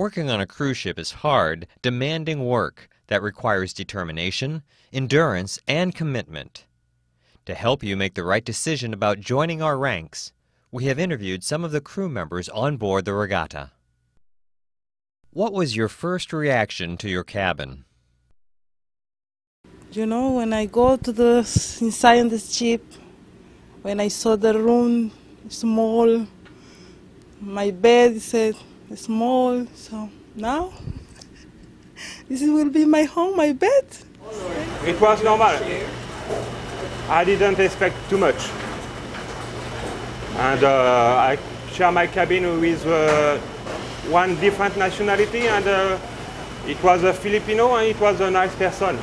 Working on a cruise ship is hard, demanding work that requires determination, endurance, and commitment. To help you make the right decision about joining our ranks, we have interviewed some of the crew members on board the regatta. What was your first reaction to your cabin? You know, when I go to the inside the ship, when I saw the room small, my bed said small, so now this will be my home, my bed. It was normal. I didn't expect too much. And I share my cabin with one different nationality, and it was a Filipino and it was a nice person.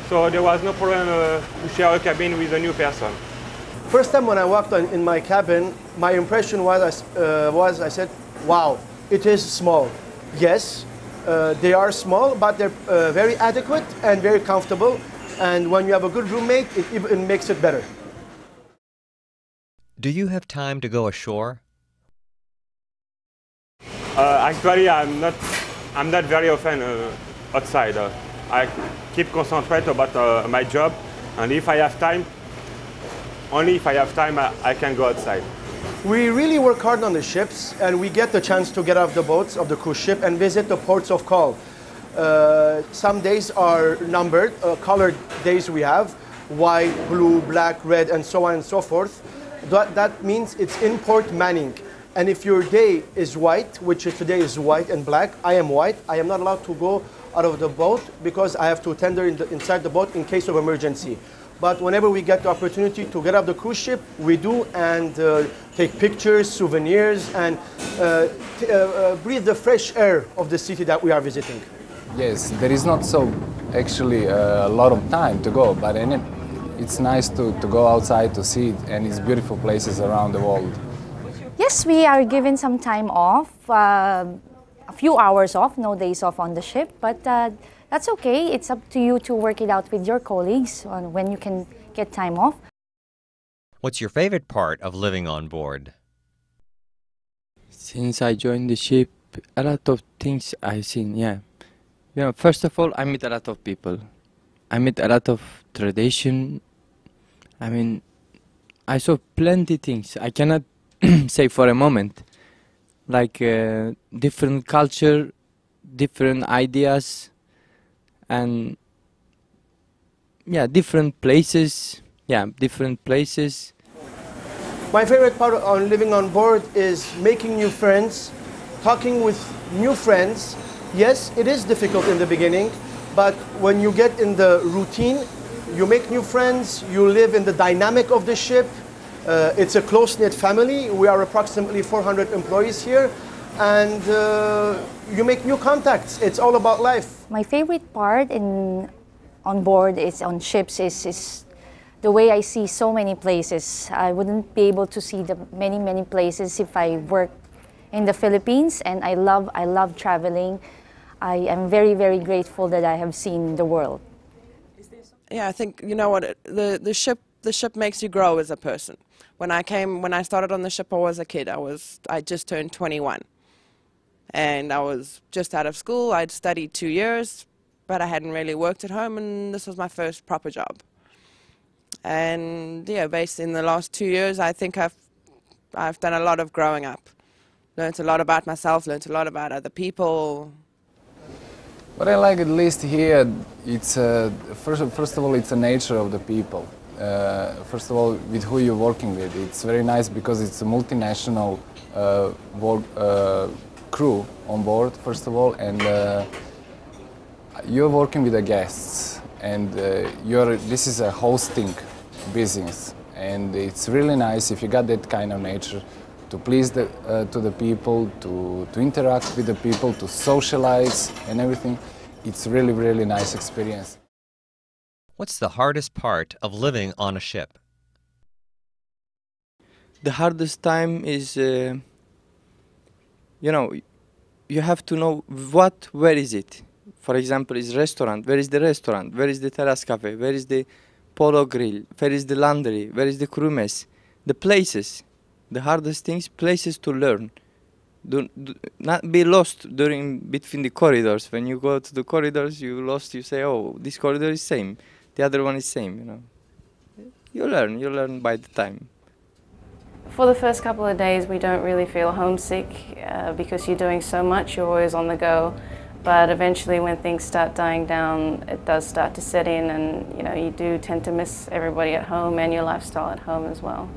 So there was no problem to share a cabin with a new person. First time when I walked in my cabin, my impression was I said, wow, it is small. Yes, they are small, but they're very adequate and very comfortable. And when you have a good roommate, it even makes it better. Do you have time to go ashore? Actually, I'm not very often outside. I keep concentrated about my job, and if I have time, only if I have time, I can go outside. We really work hard on the ships, and we get the chance to get off the boats of the cruise ship and visit the ports of call. Some days are numbered, colored days we have, white, blue, black, red, and so on and so forth. That means it's in port manning. And if your day is white, which today is white and black, I am white, I am not allowed to go out of the boat because I have to tender inside the boat in case of emergency. But whenever we get the opportunity to get off the cruise ship, we do, and take pictures, souvenirs, and breathe the fresh air of the city that we are visiting. Yes, there is not so actually a lot of time to go, but it's nice to go outside to see it, and it's beautiful places around the world. Yes, we are given some time off, a few hours off, no days off on the ship, but that's okay. It's up to you to work it out with your colleagues on when you can get time off. What's your favorite part of living on board? Since I joined the ship, a lot of things I've seen, yeah. You know, first of all, I meet a lot of people. I meet a lot of tradition. I mean, I saw plenty things. I cannot say for a moment. Like different culture, different ideas, and yeah, different places. Yeah, different places. My favorite part on living on board is making new friends, talking with new friends. Yes, it is difficult in the beginning, but when you get in the routine, you make new friends, you live in the dynamic of the ship. It's a close-knit family. We are approximately 400 employees here, and you make new contacts. It's all about life. My favorite part on board is on ships is the way I see so many places. I wouldn't be able to see the many places if I worked in the Philippines, and I love traveling. I am very grateful that I have seen the world. Yeah, I think, you know what, the ship makes you grow as a person. When I started on the ship, I was a kid. I just turned 21. And I was just out of school. I'd studied 2 years, but I hadn't really worked at home, and this was my first proper job. And yeah, based in the last 2 years, I think I've done a lot of growing up. Learned a lot about myself, learned a lot about other people. What I like at least here, it's first of all, it's the nature of the people. First of all, with who you're working with. It's very nice because it's a multinational crew on board, first of all, and you're working with the guests, and this is a hosting business, and it's really nice if you got that kind of nature to please to the people, to interact with the people, to socialize and everything. It's really nice experience. What's the hardest part of living on a ship? The hardest time is, you know, you have to know where is it. For example, is restaurant, where is the restaurant, where is the terrace cafe, where is the polo grill, where is the laundry, where is the crew mess, the places. The hardest things, places to learn. Not be lost between the corridors. When you go to the corridors, you lost. You say, "Oh, this corridor is same. The other one is same." You know. You learn by the time. For the first couple of days, we don't really feel homesick because you're doing so much. You're always on the go. But eventually, when things start dying down, it does start to set in, and you do tend to miss everybody at home and your lifestyle at home as well.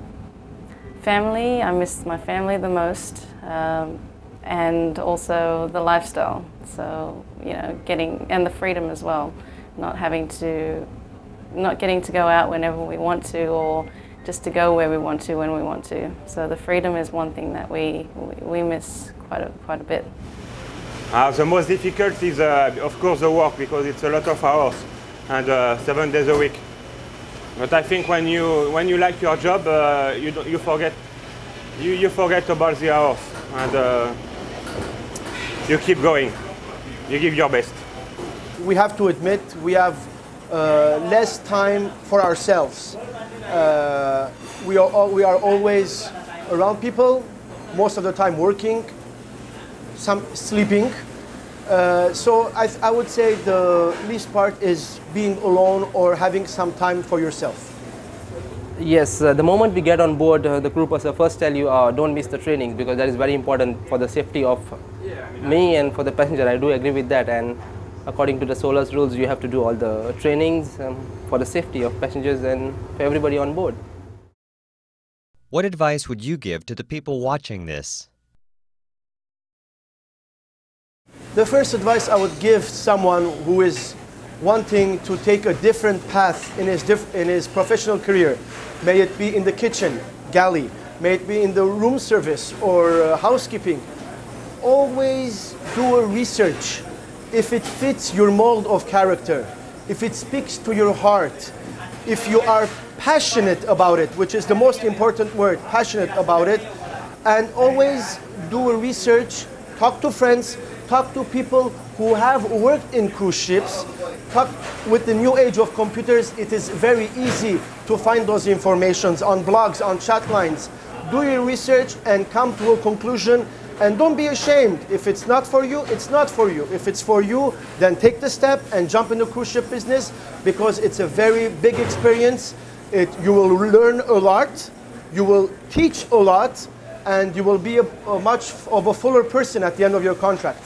Family, I miss my family the most, and also the lifestyle. So and the freedom as well, not getting to go out whenever we want to, or just to go where we want to when we want to. So the freedom is one thing that we miss quite a bit. The most difficult is, of course, the work, because it's a lot of hours and 7 days a week. But I think when you like your job, you forget about the hours, and you keep going. You give your best. We have to admit we have less time for ourselves. We are always around people, most of the time working, some sleeping. So I would say the least part is being alone or having some time for yourself. Yes, the moment we get on board, the crew person first tell you, don't miss the training, because that is very important for the safety of me and for the passenger. I do agree with that, and according to the SOLAS rules, you have to do all the trainings for the safety of passengers and for everybody on board. What advice would you give to the people watching this? The first advice I would give someone who is wanting to take a different path in his professional career, may it be in the kitchen, galley, may it be in the room service or housekeeping, always do a research. If it fits your mold of character, if it speaks to your heart, if you are passionate about it, which is the most important word, passionate about it, and always do a research, talk to friends, talk to people who have worked in cruise ships. With the new age of computers, it is very easy to find those informations on blogs, on chat lines. Do your research and come to a conclusion, and don't be ashamed. If it's not for you, it's not for you. If it's for you, then take the step and jump in the cruise ship business, because it's a very big experience. You will learn a lot, you will teach a lot, and you will be much of a fuller person at the end of your contract.